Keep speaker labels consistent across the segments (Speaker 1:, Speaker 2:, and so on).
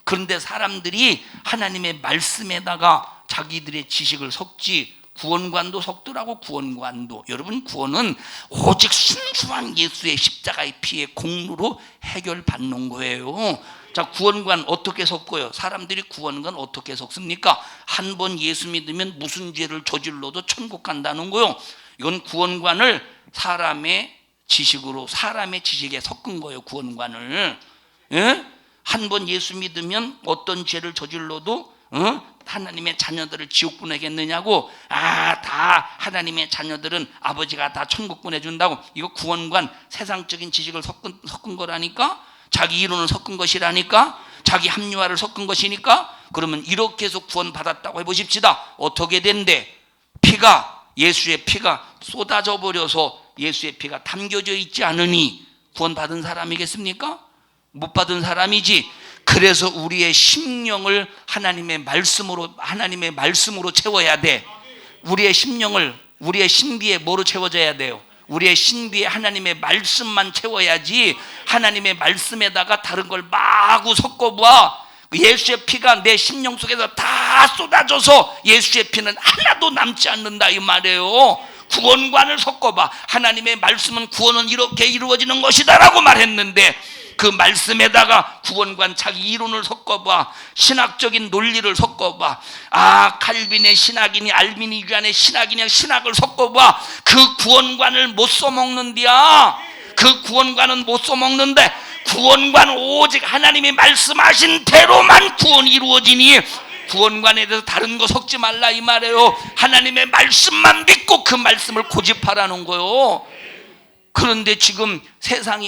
Speaker 1: 그런데 사람들이 하나님의 말씀에다가 자기들의 지식을 섞지, 구원관도 섞더라고. 구원관도. 여러분, 구원은 오직 순수한 예수의 십자가의 피의 공로로 해결받는 거예요. 자, 구원관 어떻게 섞어요? 사람들이 구원관 어떻게 섞습니까? 한 번 예수 믿으면 무슨 죄를 저질러도 천국 간다는 거요. 이건 구원관을 사람의 지식으로, 사람의 지식에 섞은 거예요. 구원관을. 예? 한 번 예수 믿으면 어떤 죄를 저질러도 하나님의 자녀들을 지옥 보내겠느냐고. 다 하나님의 자녀들은 아버지가 다 천국 보내준다고. 이거 구원관, 세상적인 지식을 섞은 거라니까. 자기 이론을 섞은 것이라니까. 자기 합리화를 섞은 것이니까. 그러면 이렇게 해서 구원받았다고 해보십시다. 어떻게 된대? 예수의 피가 쏟아져 버려서 예수의 피가 담겨져 있지 않으니 구원받은 사람이겠습니까? 못 받은 사람이지. 그래서 우리의 심령을 하나님의 말씀으로 채워야 돼. 우리의 심령을, 우리의 신비에 뭐로 채워져야 돼요? 우리의 신비에 하나님의 말씀만 채워야지. 하나님의 말씀에다가 다른 걸 마구 섞어봐. 예수의 피가 내 심령 속에서 다 쏟아져서 예수의 피는 하나도 남지 않는다 이 말이에요. 구원관을 섞어봐. 하나님의 말씀은 구원은 이렇게 이루어지는 것이다 라고 말했는데, 그 말씀에다가 구원관 자기 이론을 섞어봐. 신학적인 논리를 섞어봐. 칼빈의 신학이니 알비니 유한의 신학이냐 신학을 섞어봐. 그 구원관을 못 써먹는디야. 그 구원관은 못 써먹는데, 구원관은 오직 하나님이 말씀하신 대로만 구원이 이루어지니 구원관에 대해서 다른 거 섞지 말라 이 말이에요. 하나님의 말씀만 믿고 그 말씀을 고집하라는 거요. 그런데 지금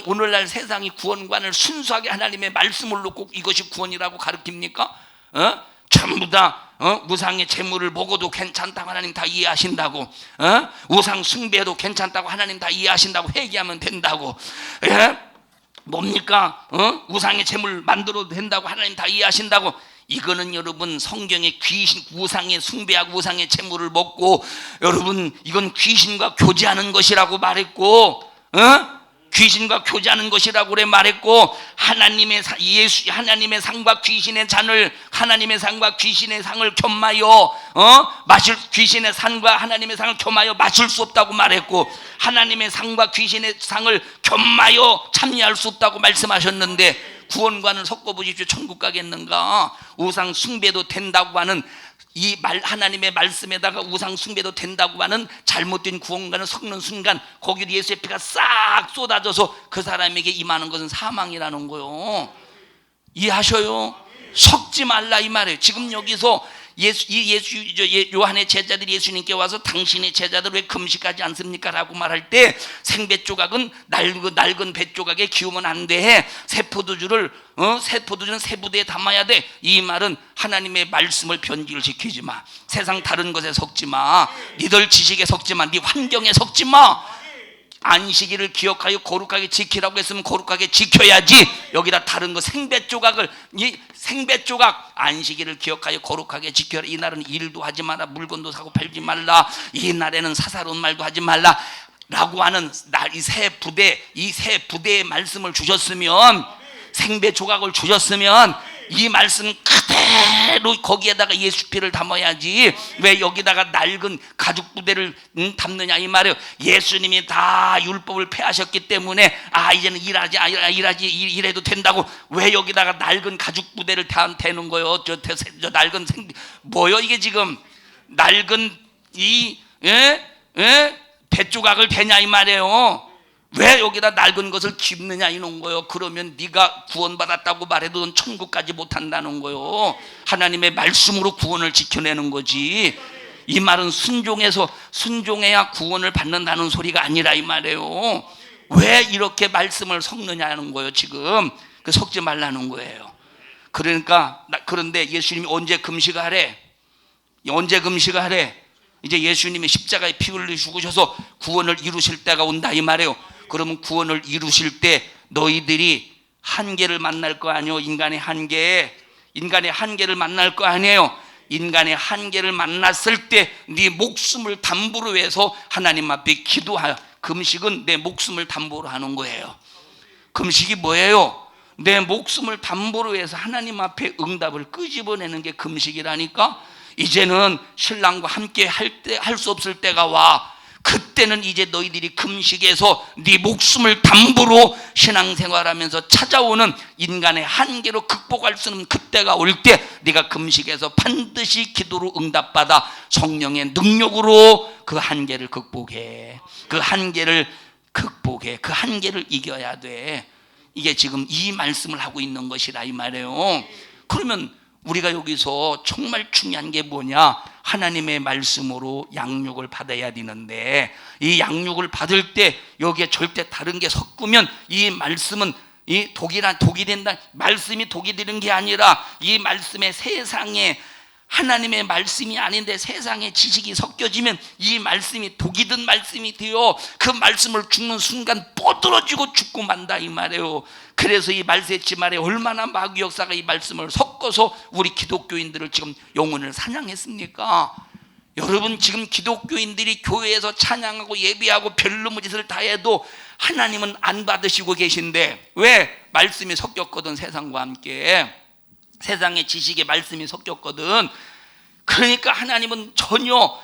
Speaker 1: 오늘날 세상이 구원관을 순수하게 하나님의 말씀을 놓고 이것이 구원이라고 가르칩니까? 전부 다 우상의 제물을 먹어도 괜찮다고 하나님 다 이해하신다고, 우상 숭배도 괜찮다고 하나님 다 이해하신다고, 회개하면 된다고, 뭡니까? 우상의 제물 만들어도 된다고 하나님 다 이해하신다고. 이거는 여러분 성경에 귀신, 우상의 숭배하고 우상의 제물을 먹고, 여러분 이건 귀신과 교제하는 것이라고 말했고, 귀신과 교제하는 것이라고 그래 말했고, 하나님의 상과 귀신의 잔을, 하나님의 상과 귀신의 상을 겸하여 귀신의 상과 하나님의 상을 겸하여 마실 수 없다고 말했고, 하나님의 상과 귀신의 상을 겸하여 참여할 수 없다고 말씀하셨는데, 구원관을 섞어보십시오. 천국 가겠는가? 우상 숭배도 된다고 하는 하나님의 말씀에다가 우상 숭배도 된다고 하는 잘못된 구원관을 섞는 순간 거기도 예수의 피가 싹 쏟아져서 그 사람에게 임하는 것은 사망이라는 거요. 이해하셔요? 섞지 말라 이 말이에요. 지금 여기서 요한의 제자들이 예수님께 와서 당신의 제자들 왜 금식하지 않습니까? 라고 말할 때, 생배 조각은 낡은 배 조각에 기우면 안 돼. 새 포도주는 새 부대에 담아야 돼. 이 말은 하나님의 말씀을 변질을 시키지 마. 세상 다른 것에 섞지 마. 니들 지식에 섞지 마. 네 환경에 섞지 마. 안식일을 기억하여 거룩하게 지키라고 했으면 거룩하게 지켜야지. 여기다 다른 거 생배 조각 안식일을 기억하여 거룩하게 지켜라. 이날은 일도 하지 마라. 물건도 사고 팔지 말라. 이날에는 사사로운 말도 하지 말라 라고 하는 이 새 부대의 말씀을 주셨으면, 생배 조각을 주셨으면 이 말씀 그대로 거기에다가 예수 피를 담아야지. 왜 여기다가 낡은 가죽 부대를 담느냐 이 말이에요. 예수님이 다 율법을 폐하셨기 때문에 이제는 일해도 된다고 왜 여기다가 낡은 가죽 부대를 대는 거예요? 저 낡은 뭐요 이게 지금 낡은 배 조각을 대냐 이 말이에요. 왜 여기다 낡은 것을 깁느냐 이런 거요. 그러면 네가 구원받았다고 말해도 넌 천국까지 못한다는 거요. 하나님의 말씀으로 구원을 지켜내는 거지. 이 말은 순종해야 구원을 받는다는 소리가 아니라 이 말이에요. 왜 이렇게 말씀을 섞느냐는 거예요. 지금 섞지 말라는 거예요. 그런데 예수님이 언제 금식하래? 이제 예수님이 십자가에 피 흘려 죽으셔서 구원을 이루실 때가 온다 이 말이에요. 그러면 구원을 이루실 때 너희들이 한계를 만날 거 아니에요. 인간의 한계를 만날 거 아니에요. 인간의 한계를 만났을 때 네 목숨을 담보로 해서 하나님 앞에 기도하여, 금식은 내 목숨을 담보로 하는 거예요. 금식이 뭐예요? 내 목숨을 담보로 해서 하나님 앞에 응답을 끄집어내는 게 금식이라니까. 이제는 신랑과 함께 할 수 없을 때가 와. 그때는 이제 너희들이 금식에서 네 목숨을 담보로 신앙생활하면서 찾아오는 인간의 한계로 극복할 수 없는 그때가 올 때 네가 금식에서 반드시 기도로 응답받아 성령의 능력으로 그 한계를 극복해. 그 한계를 극복해. 그 한계를 이겨야 돼. 이게 지금 이 말씀을 하고 있는 것이라 이 말이에요. 그러면 우리가 여기서 정말 중요한 게 뭐냐? 하나님의 말씀으로 양육을 받아야 되는데, 이 양육을 받을 때 여기에 절대 다른 게 섞으면 이 말씀은 이 독이 된다. 말씀이 독이 되는 게 아니라 이 말씀의 세상에 하나님의 말씀이 아닌데 세상의 지식이 섞여지면 이 말씀이 독이 든 말씀이 되어 그 말씀을 죽는 순간 뻗어지고 죽고 만다 이 말이에요. 그래서 이 말세치 말에 얼마나 마귀 역사가 이 말씀을 섞어서 우리 기독교인들을 지금 영혼을 사냥했습니까? 여러분, 지금 기독교인들이 교회에서 찬양하고 예배하고 별놈의 짓을 다 해도 하나님은 안 받으시고 계신데, 왜? 말씀이 섞였거든. 세상과 함께 세상의 지식에 말씀이 섞였거든. 그러니까 하나님은 전혀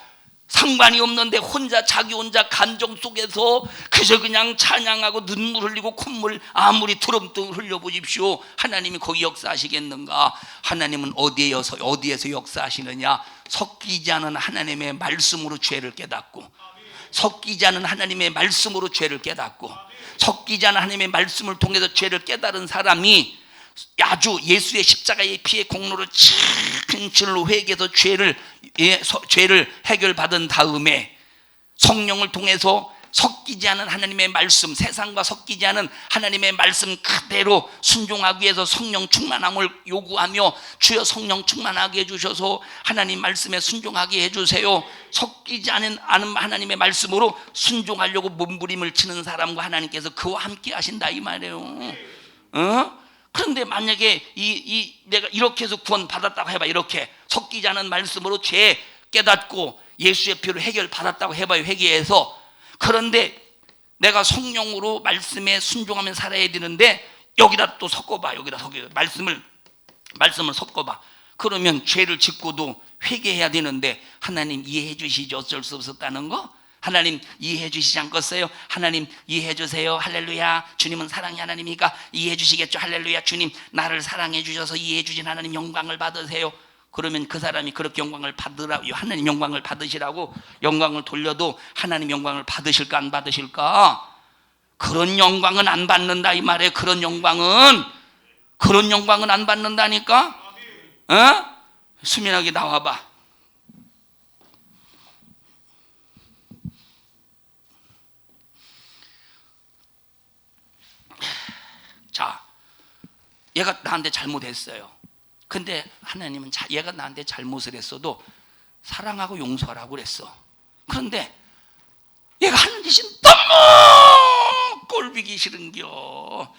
Speaker 1: 상관이 없는데 자기 혼자 감정 속에서 그저 그냥 찬양하고 눈물 흘리고 콧물 아무리 두름도 흘려보십시오. 하나님이 거기 역사하시겠는가? 하나님은 어디에서 역사하시느냐? 섞이지 않은 하나님의 말씀으로 죄를 깨닫고, 섞이지 않은 하나님의 말씀으로 죄를 깨닫고, 섞이지 않은 하나님의 말씀을 통해서 죄를 깨달은 사람이 아주 예수의 십자가의 피의 공로로 진실로 회개해서 죄를 해결받은 다음에 성령을 통해서 섞이지 않은 하나님의 말씀, 세상과 섞이지 않은 하나님의 말씀 그대로 순종하기 위해서 성령 충만함을 요구하며, 주여 성령 충만하게 해주셔서 하나님 말씀에 순종하게 해주세요. 섞이지 않은 하나님의 말씀으로 순종하려고 몸부림을 치는 사람과 하나님께서 그와 함께 하신다 이 말이에요. 그런데 만약에 내가 이렇게 해서 구원 받았다고 해봐. 이렇게 섞이지 않은 말씀으로 죄 깨닫고 예수의 피로 해결 받았다고 해봐요. 회개해서. 그런데 내가 성령으로 말씀에 순종하면 살아야 되는데 여기다 또 섞어봐. 여기다 말씀을 섞어봐. 그러면 죄를 짓고도 회개해야 되는데 하나님 이해해 주시죠. 어쩔 수 없었다는 거. 하나님 이해해 주시지 않겠어요? 하나님 이해해 주세요. 할렐루야. 주님은 사랑의 하나님이니까 이해해 주시겠죠. 할렐루야. 주님 나를 사랑해 주셔서 이해해 주신 하나님 영광을 받으세요. 그러면 그 사람이 그렇게 영광을 받으라고, 하나님 영광을 받으시라고 영광을 돌려도 하나님 영광을 받으실까 안 받으실까? 그런 영광은 안 받는다 이 말이에요. 그런 영광은 안 받는다니까. 수민하게 나와봐. 자, 얘가 나한테 잘못했어요. 근데 하나님은 얘가 나한테 잘못을 했어도 사랑하고 용서하라고 그랬어. 그런데 얘가 하는 짓이 너무 꼴보기 싫은겨.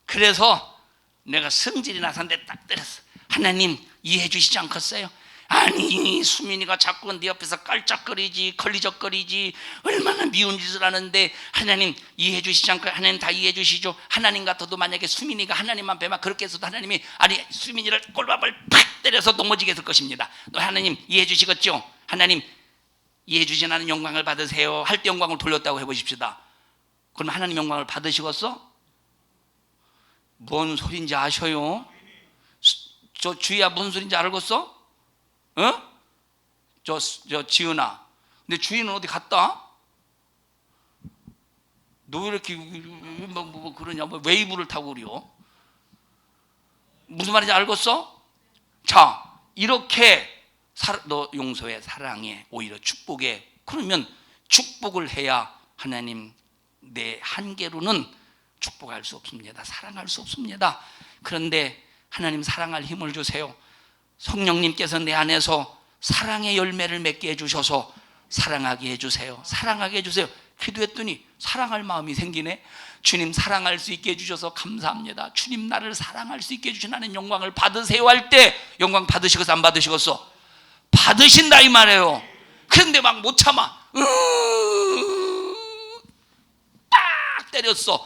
Speaker 1: 그래서 내가 성질이 나서 한 대 딱 때렸어. 하나님 이해해 주시지 않겠어요? 아니, 수민이가 자꾸 네 옆에서 깔짝거리지 걸리적거리지 얼마나 미운 짓을 하는데 하나님 이해해 주시지 않고, 하나님 다 이해해 주시죠. 하나님 같아도 만약에 수민이가 하나님 앞에 막 그렇게 해서도 하나님이 수민이를 꼴밥을 팍 때려서 넘어지게 했을 것입니다. 하나님 이해해 주시겠죠? 하나님 이해해 주신 하나님 영광을 받으세요. 할 때 영광을 돌렸다고 해보십시다. 그럼 하나님 영광을 받으시겠어? 뭔 소린지 아셔요? 저 주희야 무슨 소린지 알겠어? 저 지은아, 근데 주인은 어디 갔다? 너 왜 이렇게 뭐 그러냐? 뭐 웨이브를 타고 그래요? 무슨 말인지 알겠어? 자, 이렇게 너 용서해, 사랑해, 오히려 축복해. 그러면 축복을 해야 하나님 내 한계로는 축복할 수 없습니다. 사랑할 수 없습니다. 그런데 하나님 사랑할 힘을 주세요. 성령님께서 내 안에서 사랑의 열매를 맺게 해주셔서 사랑하게 해주세요. 사랑하게 해주세요. 기도했더니 사랑할 마음이 생기네. 주님 사랑할 수 있게 해주셔서 감사합니다. 주님 나를 사랑할 수 있게 해주시는 영광을 받으세요 할 때 영광 받으시겠어 안 받으시겠어? 받으신다 이 말이에요. 그런데 막 못 참아. 딱 때렸어.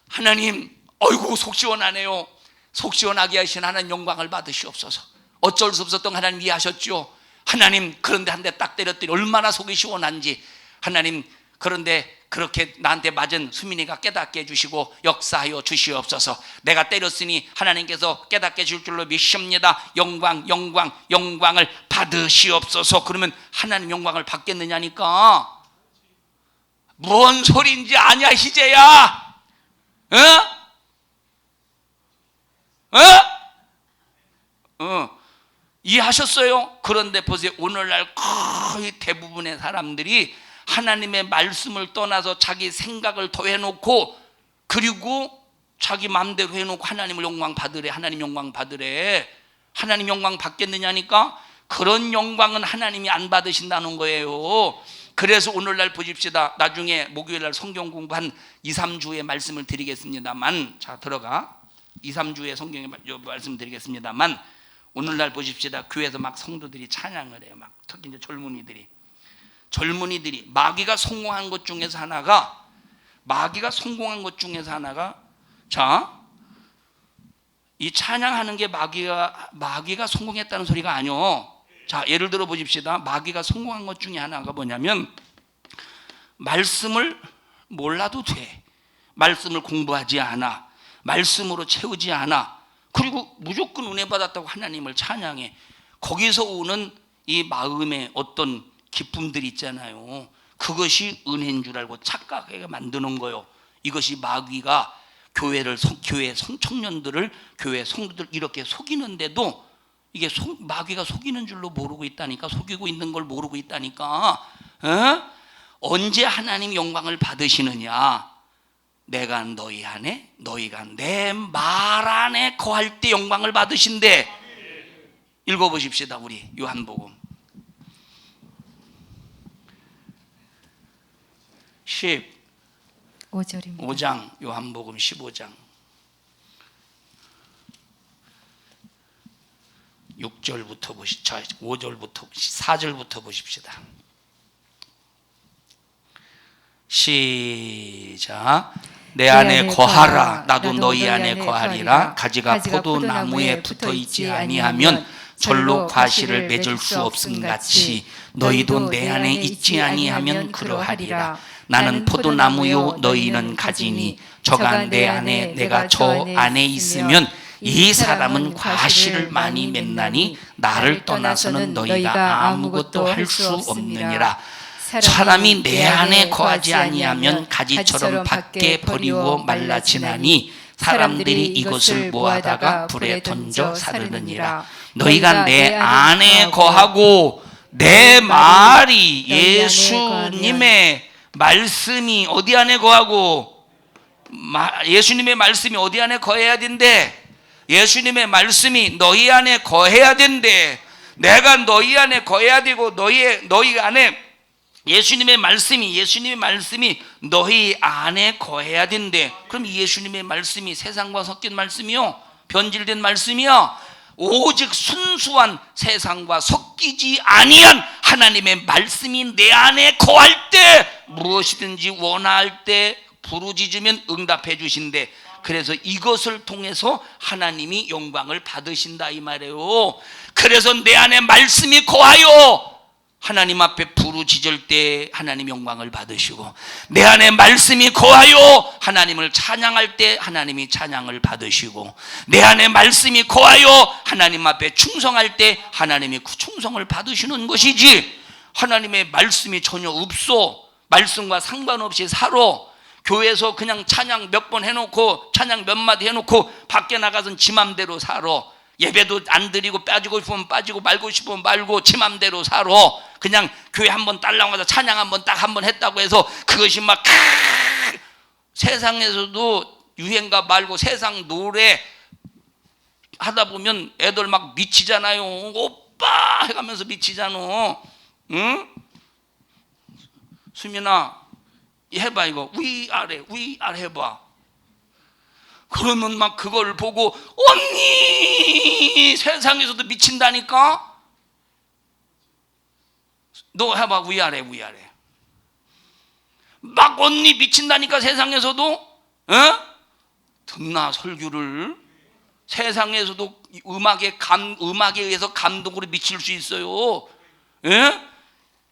Speaker 1: 하나님 어이구 속 시원하네요. 속 시원하게 하신 하나님 영광을 받으시옵소서. 어쩔 수 없었던 하나님 이해하셨죠. 하나님 그런데 한 대 딱 때렸더니 얼마나 속이 시원한지. 하나님 그런데 그렇게 나한테 맞은 수민이가 깨닫게 해주시고 역사하여 주시옵소서. 내가 때렸으니 하나님께서 깨닫게 해줄 줄로 믿습니다. 영광을 받으시옵소서. 그러면 하나님 영광을 받겠느냐니까. 뭔 소리인지 아냐 희재야. 이해하셨어요? 그런데 보세요. 오늘날 거의 대부분의 사람들이 하나님의 말씀을 떠나서 자기 생각을 더 해놓고, 그리고 자기 마음대로 해놓고 하나님을 영광 받으래. 하나님 영광 받으래. 하나님 영광 받겠느냐니까. 그런 영광은 하나님이 안 받으신다는 거예요. 그래서 오늘날 보십시다. 나중에 목요일날 성경 공부 한 2, 3주의 말씀을 드리겠습니다만, 자 들어가 2, 3주의 성경의 말씀 드리겠습니다만, 오늘날 보십시다. 교회에서 막 성도들이 찬양을 해요. 막 특히 이제 젊은이들이 마귀가 성공한 것 중에서 하나가, 자, 이 찬양하는 게 마귀가 성공했다는 소리가 아니요. 자, 예를 들어 보십시다. 마귀가 성공한 것 중에 하나가 뭐냐면, 말씀을 몰라도 돼. 말씀을 공부하지 않아. 말씀으로 채우지 않아. 그리고 무조건 은혜 받았다고 하나님을 찬양해. 거기서 오는 이 마음의 어떤 기쁨들이 있잖아요. 그것이 은혜인 줄 알고 착각하게 만드는 거예요. 이것이 마귀가 교회 청년들을, 교회 성도들 이렇게 속이는데도, 이게 마귀가 속이는 줄로 모르고 있다니까. 속이고 있는 걸 모르고 있다니까. 언제 하나님 영광을 받으시느냐? 내가 너희 안에, 너희가 내 말 안에 거할 때 영광을 받으신대. 읽어보십시다. 우리 요한복음 15장, 요한복음 15장 6절부터 보시죠. 5절부터 4절부터 보십시다. 시작. 내 안에 거하라. 나도 너희 안에 거하리라. 가지가 포도나무에 붙어 있지 아니하면 절로 과실을 맺을 수 없음 같이 너희도 내 안에 있지 아니하면 그러하리라. 나는 포도나무요 너희는 가지니 저가 내 안에 내가 저 안에 있으면 이 사람은 과실을 많이 맺나니 나를 떠나서는 너희가 아무것도 할 수 없느니라. 사람이 내 안에 거하지 아니하면 가지처럼 밖에 버리고 말라지나니 사람들이 이것을 모아다가 불에 던져 사르느니라. 너희가 내 안에 거하고 내 말이, 예수님의 말씀이 어디 안에 거하고, 예수님의 말씀이 어디 안에 거해야 된대? 예수님의 말씀이 너희 안에 거해야 된대. 내가 너희 안에 거해야 되고, 너희 안에 예수님의 말씀이 너희 안에 거해야 된대. 그럼 예수님의 말씀이 세상과 섞인 말씀이요? 변질된 말씀이요? 오직 순수한 세상과 섞이지 아니한 하나님의 말씀이 내 안에 거할 때 무엇이든지 원할 때 부르짖으면 응답해 주신대. 그래서 이것을 통해서 하나님이 영광을 받으신다 이 말이에요. 그래서 내 안에 말씀이 거하여 하나님 앞에 부르짖을 때 하나님 영광을 받으시고, 내 안에 말씀이 거하여 하나님을 찬양할 때 하나님이 찬양을 받으시고, 내 안에 말씀이 거하여 하나님 앞에 충성할 때 하나님이 충성을 받으시는 것이지, 하나님의 말씀이 전혀 없어. 말씀과 상관없이 살아. 교회에서 그냥 찬양 몇 번 해놓고, 찬양 몇 마디 해놓고 밖에 나가서는 지 맘대로 살아. 예배도 안 드리고, 빠지고 싶으면 빠지고 말고 싶으면 말고 지 맘대로 살아. 그냥 교회 한번 딸랑 와서 찬양 한번 딱 한번 했다고 해서 그것이 막 세상에서도 유행가 말고 세상 노래 하다 보면 애들 막 미치잖아요. 오빠 해가면서 미치잖아. 응? 수민아 해봐. 이거 위아래 해봐. 그러면 막 그걸 보고 언니 세상에서도 미친다니까. 너 해봐. 위아래 막 언니 미친다니까 세상에서도. 듣나 설교를? 세상에서도 음악에 의해서 감동으로 미칠 수 있어요. 예?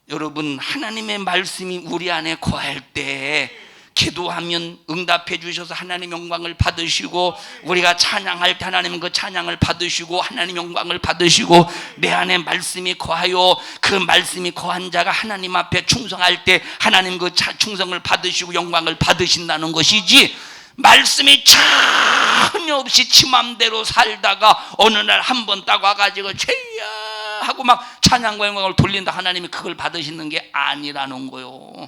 Speaker 1: 여러분, 하나님의 말씀이 우리 안에 거할 때 기도하면 응답해 주셔서 하나님 영광을 받으시고, 우리가 찬양할 때 하나님 그 찬양을 받으시고 하나님 영광을 받으시고, 내 안에 말씀이 거하여 그 말씀이 거한 자가 하나님 앞에 충성할 때 하나님 그 충성을 받으시고 영광을 받으신다는 것이지, 말씀이 전혀 없이 지 맘대로 살다가 어느 날 한 번 딱 와가지고 죄야 하고 막 찬양과 영광을 돌린다, 하나님이 그걸 받으시는 게 아니라는 거요.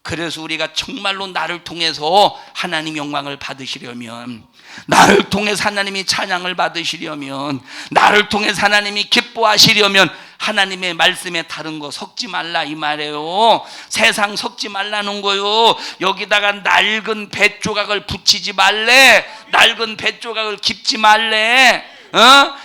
Speaker 1: 그래서 우리가 정말로 나를 통해서 하나님 영광을 받으시려면, 나를 통해서 하나님이 찬양을 받으시려면, 나를 통해서 하나님이 기뻐하시려면 하나님의 말씀에 다른 거 섞지 말라 이 말이에요. 세상 섞지 말라는 거요. 여기다가 낡은 배 조각을 붙이지 말래. 낡은 배 조각을 깁지 말래.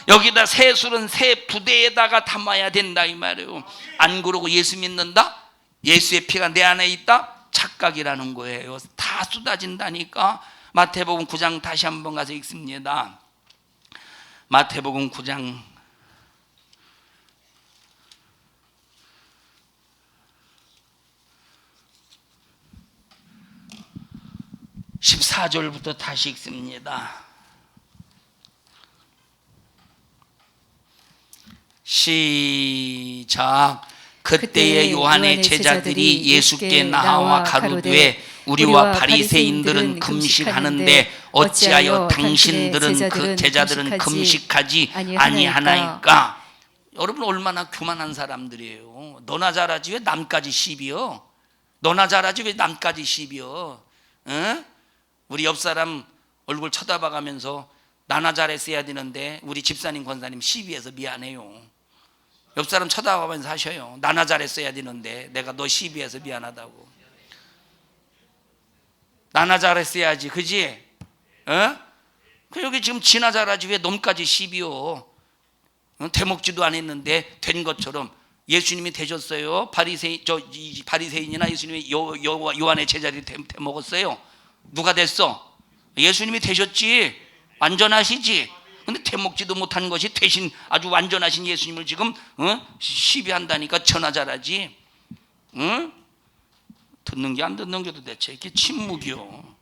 Speaker 1: 여기다 새 술은 새 부대에다가 담아야 된다 이 말이에요. 안 그러고 예수 믿는다? 예수의 피가 내 안에 있다? 착각이라는 거예요. 다 쏟아진다니까. 마태복음 9장 다시 한번 가서 읽습니다. 마태복음 9장 14절부터 다시 읽습니다. 시작. 그때에 요한의 제자들이 예수께 나와 가로되 우리와 바리새인들은 금식하는데 어찌하여 당신들은 그 제자들은 금식하지 아니하나이까? 여러분, 얼마나 교만한 사람들이에요. 너나 잘하지 왜 남까지 시비요? 너나 잘하지 왜 남까지 시비요? 우리 옆 사람 얼굴 쳐다봐가면서 나나 잘했어야 되는데 우리 집사님 권사님 시비해서 미안해요. 옆 사람 쳐다보면서 하셔요. 나나 잘했어야 되는데 내가 너 시비해서 미안하다고. 나나 잘했어야지, 그지? 여기 지금 지나 잘하지 왜 놈까지 시비요? 되먹지도 않았는데 된 것처럼 예수님이 되셨어요? 바리새인이나 예수님이 요한의 제자들이 되먹었어요? 누가 됐어? 예수님이 되셨지. 완전하시지. 근데 되먹지도 못한 것이 대신 아주 완전하신 예수님을 지금 시비한다니까. 전화 잘하지. 듣는 게 안 듣는 게 도대체 이렇게 침묵이요.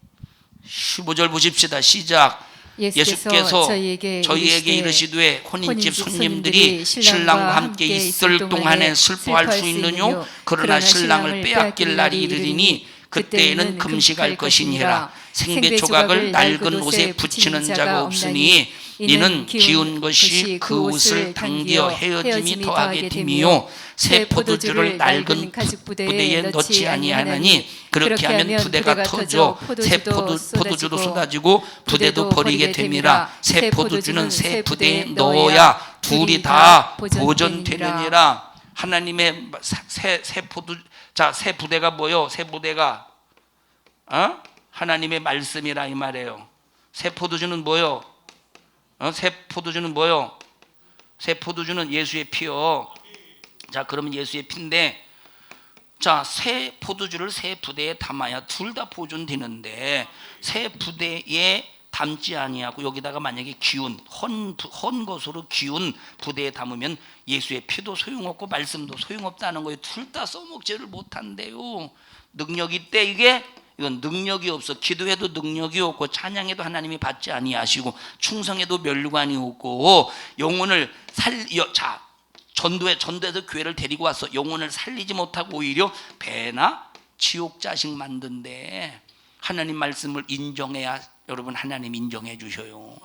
Speaker 1: 15절 보십시다. 시작. 예수께서 저희에게 이르시되 혼인집 손님들이 신랑과 함께 있을 동안에 슬퍼할 수 있느뇨? 그러나 신랑을 빼앗길 날이 이르리니 그때에는 금식할 것이니라. 생배 조각을 낡은 옷에 붙이는 자가 없으니 이는 기운 것이 그 옷을 당겨 헤어짐이 더하게 됨이요 새 포도주를 낡은 부대에 넣지 아니하나니 그렇게 하면 부대가 터져 새 포도주도 쏟아지고 부대도 버리게 됨이라. 새 포도주는 새 부대에 넣어야 둘이 다 보존되느니라. 하나님의 새 부대가 뭐요? 새 부대가 하나님의 말씀이라 이 말이에요. 새 포도주는 뭐요? 새 포도주는 뭐요? 새 포도주는 예수의 피요. 자, 그러면 예수의 피인데, 자, 새 포도주를 새 부대에 담아야 둘 다 보존되는데 새 부대에 담지 아니하고 여기다가 만약에 기운 헌 것으로 기운 부대에 담으면 예수의 피도 소용없고 말씀도 소용없다는 거예요. 둘 다 써먹지를 못한대요. 능력이 있대. 이건 능력이 없어. 기도해도 능력이 없고 찬양해도 하나님이 받지 아니하시고 충성해도 면류관이 없고 영혼을 전도해서 교회를 데리고 와서 영혼을 살리지 못하고 오히려 배나 지옥 자식 만든데, 하나님 말씀을 인정해야 여러분 하나님 인정해 주셔요.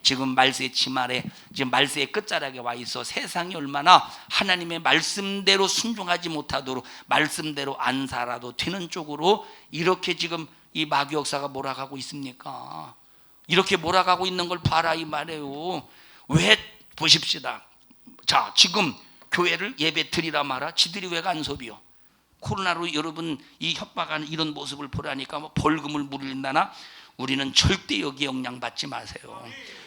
Speaker 1: 지금 말세의 치말에 지금 말세의 끝자락에 와 있어. 세상이 얼마나 하나님의 말씀대로 순종하지 못하도록 말씀대로 안 살아도 되는 쪽으로 이렇게 지금 이 마귀 역사가 몰아가고 있습니까? 이렇게 몰아가고 있는 걸 봐라 이 말이에요. 왜? 보십시다. 자, 지금 교회를 예배 드리라 마라. 지들이 왜 간섭이요? 코로나로 여러분 이 협박하는 이런 모습을 보라니까 뭐 벌금을 물린다나. 우리는 절대 여기에 영향 받지 마세요.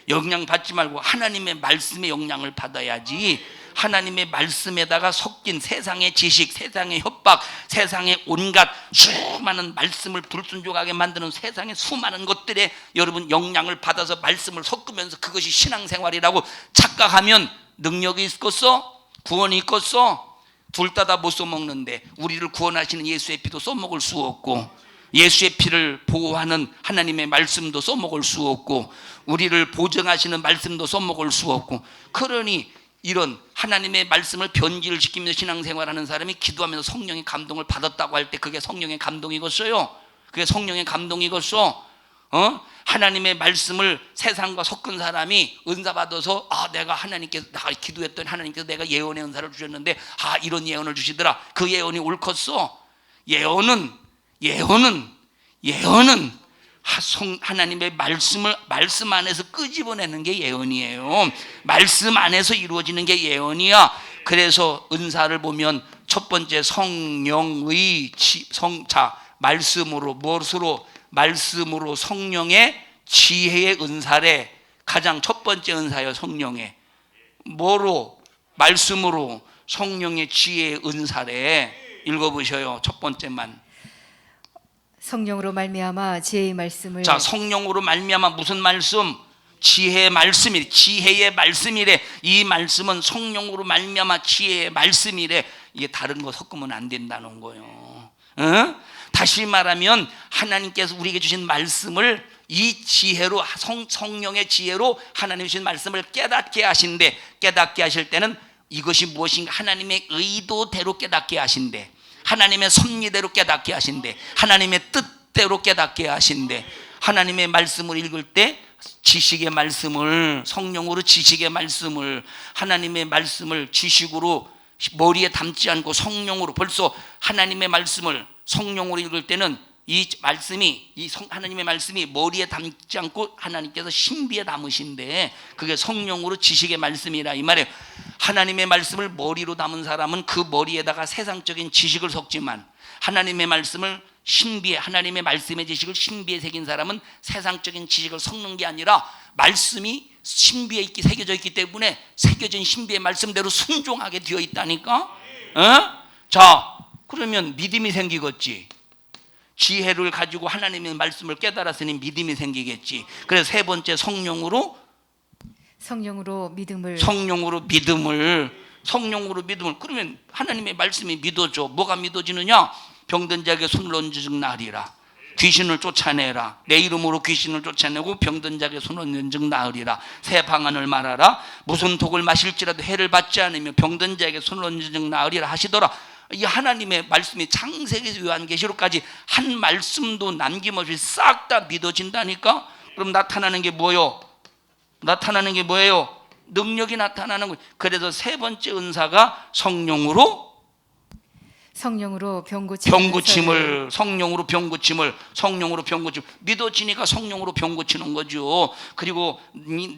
Speaker 1: 영향 받지 말고 하나님의 말씀의 영향을 받아야지. 하나님의 말씀에다가 섞인 세상의 지식, 세상의 협박, 세상의 온갖 수많은 말씀을 불순종하게 만드는 세상의 수많은 것들에 여러분 영향을 받아서 말씀을 섞으면서 그것이 신앙생활이라고 착각하면 능력이 있겠어? 구원이 있겠어? 둘 다 못 써먹는데 우리를 구원하시는 예수의 피도 써먹을 수 없고 예수의 피를 보호하는 하나님의 말씀도 써먹을 수 없고 우리를 보증하시는 말씀도 써먹을 수 없고 그러니 이런 하나님의 말씀을 변질을 시키면서 신앙생활하는 사람이 기도하면서 성령의 감동을 받았다고 할 때 그게 성령의 감동이겠어요? 그게 성령의 감동이겠어? 하나님의 말씀을 세상과 섞은 사람이 은사 받아서 내가 하나님께서 나 기도했던 하나님께서 내가 예언의 은사를 주셨는데 이런 예언을 주시더라. 그 예언이 옳겠어? 예언은 하나님의 말씀 안에서 끄집어내는 게 예언이에요. 말씀 안에서 이루어지는 게 예언이야. 그래서 은사를 보면 첫 번째 성령의 말씀으로 무엇으로? 말씀으로 성령의 지혜의 은사래. 가장 첫 번째 은사요. 성령의 뭐로? 말씀으로 성령의 지혜의 은사래. 읽어보셔요. 첫 번째만.
Speaker 2: 성령으로 말미암아 지혜의 말씀을.
Speaker 1: 자, 성령으로 말미암아 무슨 말씀? 지혜의 말씀이래. 지혜의 말씀이래. 이 말씀은 성령으로 말미암아 지혜의 말씀이래. 이게 다른 거 섞으면 안 된다는 거예요. 다시 말하면 하나님께서 우리에게 주신 말씀을 이 지혜로 성령의 지혜로 하나님 주신 말씀을 깨닫게 하신대. 깨닫게 하실 때는 이것이 무엇인가 하나님의 의도대로 깨닫게 하신대. 하나님의 섭리대로 깨닫게 하신대. 하나님의 뜻대로 깨닫게 하신대. 하나님의 말씀을 읽을 때 지식의 말씀을 성령으로 지식의 말씀을 하나님의 말씀을 지식으로 머리에 담지 않고 성령으로 벌써 하나님의 말씀을 성령으로 읽을 때는 이 말씀이 하나님의 말씀이 머리에 담지 않고 하나님께서 신비에 담으신데 그게 성령으로 지식의 말씀이라 이 말이에요. 하나님의 말씀을 머리로 담은 사람은 그 머리에다가 세상적인 지식을 섞지만 하나님의 말씀을 신비에 하나님의 말씀의 지식을 신비에 새긴 사람은 세상적인 지식을 섞는 게 아니라 말씀이 신비에 새겨져 있기 때문에 새겨진 신비의 말씀대로 순종하게 되어 있다니까. 자, 그러면 믿음이 생기겠지. 지혜를 가지고 하나님의 말씀을 깨달았으니 믿음이 생기겠지. 그래서 세 번째 성령으로 믿음을. 그러면 하나님의 말씀이 믿어져. 뭐가 믿어지느냐? 병든 자에게 손을 얹은 날이라. 귀신을 쫓아내라. 내 이름으로 귀신을 쫓아내고 병든 자에게 손을 얹은 나으리라. 새 방언을 말하라. 무슨 독을 마실지라도 해를 받지 않으며 병든 자에게 손을 얹은 나으리라 하시더라. 이 하나님의 말씀이 창세기에서 요한계시록까지 한 말씀도 남김없이 싹 다 믿어진다니까. 그럼 나타나는 게 뭐예요? 능력이 나타나는 거예요. 그래서 세 번째 은사가 성령으로 병고침을 믿어지니까 성령으로 병고치는 거죠. 그리고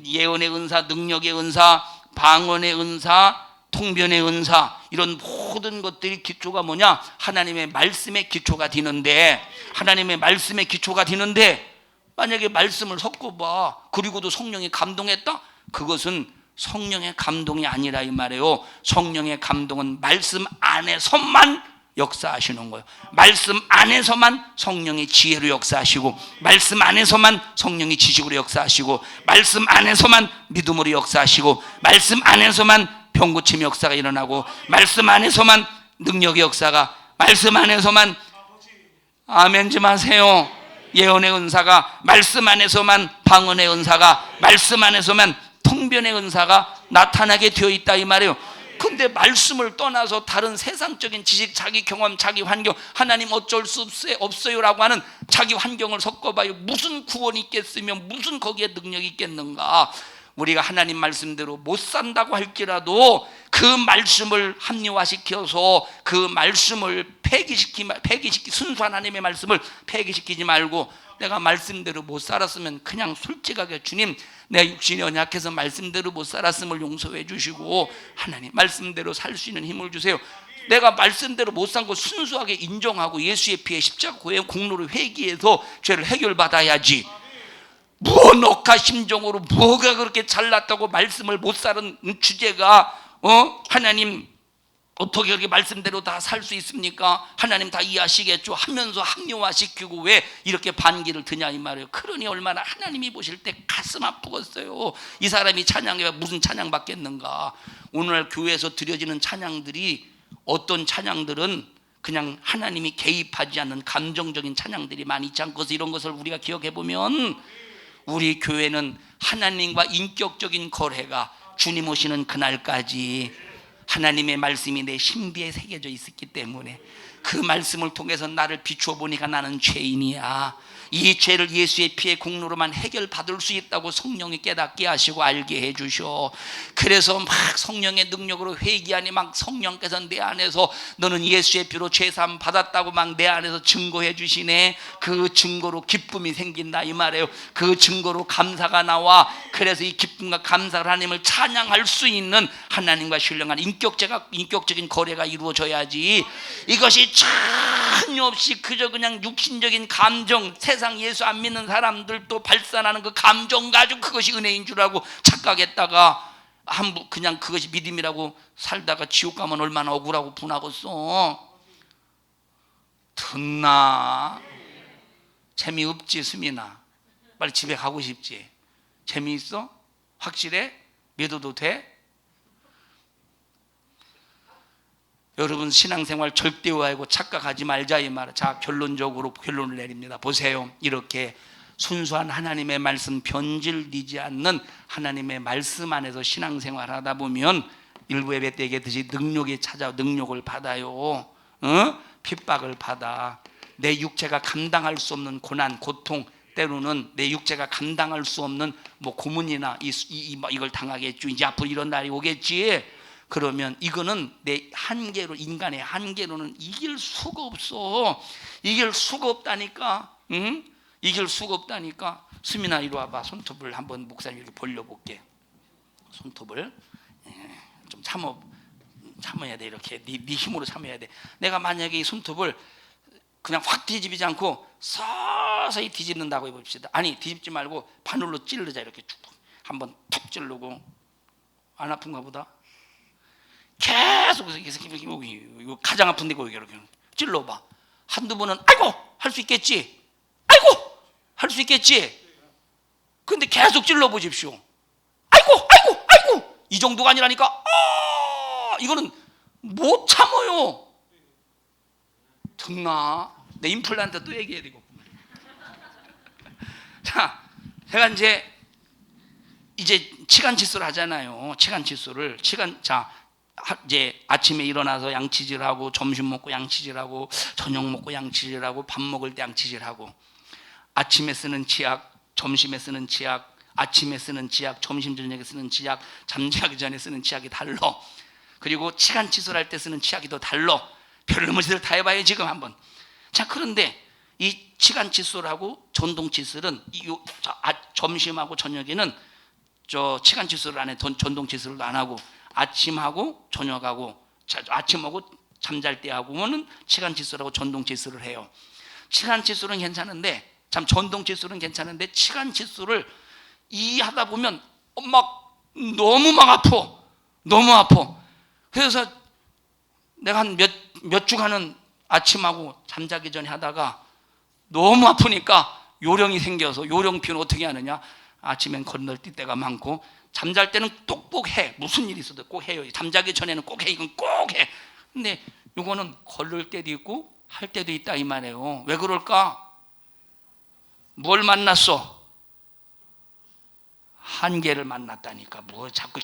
Speaker 1: 예언의 은사, 능력의 은사, 방언의 은사, 통변의 은사, 이런 모든 것들이 기초가 뭐냐? 하나님의 말씀의 기초가 되는데, 만약에 말씀을 섞어봐. 그리고도 성령이 감동했다? 그것은 성령의 감동이 아니라 이 말이에요. 성령의 감동은 말씀 안에서만 역사하시는 거예요. 말씀 안에서만 성령의 지혜로 역사하시고, 말씀 안에서만 성령의 지식으로 역사하시고, 말씀 안에서만 믿음으로 역사하시고, 말씀 안에서만 병고침 역사가 일어나고, 말씀 안에서만 능력의 역사가, 말씀 안에서만, 아멘 좀 하세요. 예언의 은사가, 말씀 안에서만 방언의 은사가, 말씀 안에서만 통변의 은사가 나타나게 되어 있다 이 말이에요. 근데 말씀을 떠나서 다른 세상적인 지식, 자기 경험, 자기 환경, 하나님 어쩔 수 없어요라고 하는 자기 환경을 섞어봐요. 무슨 구원이 있겠으며 무슨 거기에 능력이 있겠는가. 우리가 하나님 말씀대로 못 산다고 할지라도 그 말씀을 합리화시켜서 그 말씀을 폐기시키 순수한 하나님의 말씀을 폐기시키지 말고, 내가 말씀대로 못 살았으면 그냥 솔직하게 주님, 내가 육신이 연약해서 말씀대로 못 살았음을 용서해 주시고 하나님 말씀대로 살 수 있는 힘을 주세요. 내가 말씀대로 못 산 거 순수하게 인정하고 예수의 피에 십자가 고의 공로를 회개해서 죄를 해결받아야지. 무언 억하 심정으로 뭐가 그렇게 잘났다고 말씀을 못 사는 주제가 하나님 어떻게 그렇게 말씀대로 다 살 수 있습니까? 하나님 다 이해하시겠죠 하면서 합리화시키고 왜 이렇게 반기를 드냐 이 말이에요. 그러니 얼마나 하나님이 보실 때 가슴 아프겠어요. 이 사람이 찬양해 무슨 찬양 받겠는가. 오늘날 교회에서 드려지는 찬양들이 어떤 찬양들은 그냥 하나님이 개입하지 않는 감정적인 찬양들이 많이 있지 않고서 이런 것을 우리가 기억해 보면 우리 교회는 하나님과 인격적인 거래가 주님 오시는 그날까지 하나님의 말씀이 내 신비에 새겨져 있었기 때문에 그 말씀을 통해서 나를 비추어 보니까 나는 죄인이야. 이 죄를 예수의 피의 공로로만 해결받을 수 있다고 성령이 깨닫게 하시고 알게 해주셔. 그래서 막 성령의 능력으로 회개하니 막 성령께서 내 안에서 너는 예수의 피로 죄사함 받았다고 막 내 안에서 증거해 주시네. 그 증거로 기쁨이 생긴다 이 말이에요. 그 증거로 감사가 나와. 그래서 이 기쁨과 감사를 하나님을 찬양할 수 있는 하나님과 신령한 인격적인 거래가 이루어져야지. 이것이 전혀 없이 그저 그냥 육신적인 감정, 세상 예수 안 믿는 사람들도 발산하는 그 감정 가지고 그것이 은혜인 줄 알고 착각했다가 그냥 그것이 믿음이라고 살다가 지옥 가면 얼마나 억울하고 분하겠어. 듣나? 재미없지 수민아? 빨리 집에 가고 싶지? 재미있어? 확실해? 믿어도 돼? 여러분 신앙생활 절대 오해하고 착각하지 말자 이 말. 자, 결론적으로 결론을 내립니다. 보세요. 이렇게 순수한 하나님의 말씀, 변질되지 않는 하나님의 말씀 안에서 신앙생활 하다 보면 일부 예배 때 얘기했듯이 능력이 찾아 능력을 받아요. 핍박을 받아. 내 육체가 감당할 수 없는 고난, 고통, 때로는 내 육체가 감당할 수 없는 뭐 고문이나 이걸 당하겠죠. 이제 앞으로 이런 날이 오겠지. 그러면 이거는 내 한계로, 인간의 한계로는 이길 수가 없어. 이길 수가 없다니까. 이길 수가 없다니까. 수민아 이리 와봐. 손톱을 한번 목사님 이렇게 벌려볼게. 손톱을 좀 참아야 돼. 이렇게 네 힘으로 참아야 돼. 내가 만약에 이 손톱을 그냥 확 뒤집이지 않고 서서히 뒤집는다고 해봅시다. 아니 뒤집지 말고 바늘로 찌르자. 이렇게 쭉 한번 툭 찌르고. 안 아픈가 보다. 계속 이거 가장 아픈 데고 이렇게 찔러봐. 한두 번은 아이고 할 수 있겠지. 아이고 할 수 있겠지. 근데 계속 찔러보십시오. 아이고 이 정도가 아니라니까. 이거는 못 참아요. 듣나? 내 임플란트 또 얘기해야 되고. 자, 제가 이제 치간 칫솔 하잖아요. 치간 칫솔을 이제 아침에 일어나서 양치질하고, 점심 먹고 양치질하고, 저녁 먹고 양치질하고, 밥 먹을 때 양치질하고, 아침에 쓰는 치약, 점심에 쓰는 치약, 아침에 쓰는 치약, 점심 저녁에 쓰는 치약, 잠자기 전에 쓰는 치약이 달라. 그리고 치간 칫솔 할 때 쓰는 치약이 더 달라. 별놈의 짓을 다 해봐요 지금 한번. 자, 그런데 이 치간 칫솔하고 전동 칫솔은 점심하고 저녁에는 치간 칫솔을 안 해. 전동 칫솔도 안 하고, 아침하고 저녁하고, 아침하고 잠잘 때 하고는 치간 칫솔하고 전동 칫솔을 해요. 치간 칫솔은 괜찮은데, 전동 칫솔은 괜찮은데, 치간 칫솔을 하다 보면 너무 아파. 그래서 내가 한 몇 주간은 아침하고 잠자기 전에 하다가 너무 아프니까 요령이 생겨서, 요령 표현 어떻게 하느냐? 아침엔 건널뛸 때가 많고, 잠잘 때는 꼭 해. 무슨 일이 있어도 꼭 해요. 잠자기 전에는 꼭 해. 이건 꼭 해. 근데 요거는 걸을 때도 있고 할 때도 있다 이 말이에요. 왜 그럴까? 뭘 만났어? 한계를 만났다니까. 뭐 자꾸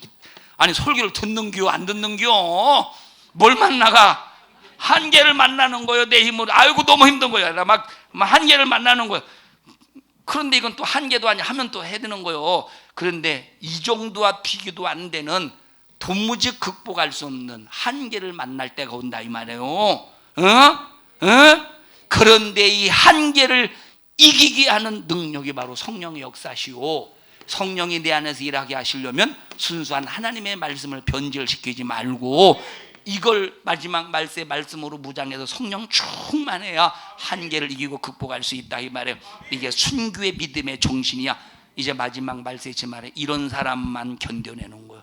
Speaker 1: 아니 설교를 듣는겨 안 듣는겨? 뭘 만나가? 한계를 만나는 거예요. 내 힘으로. 아이고 너무 힘든 거야. 막 한계를 만나는 거예요. 그런데 이건 또 한계도 아니야. 하면 또 해야 되는 거예요. 그런데 이 정도와 비교도 안 되는, 도무지 극복할 수 없는 한계를 만날 때가 온다 이 말이에요. 그런데 이 한계를 이기게 하는 능력이 바로 성령의 역사시오. 성령이 내 안에서 일하게 하시려면 순수한 하나님의 말씀을 변질시키지 말고, 이걸 마지막 말씀으로 무장해서 성령 충만해야 한계를 이기고 극복할 수 있다 이 말이에요. 이게 순교의 믿음의 정신이야. 이제 마지막 말씀이 말해 이런 사람만 견뎌내는 거예요.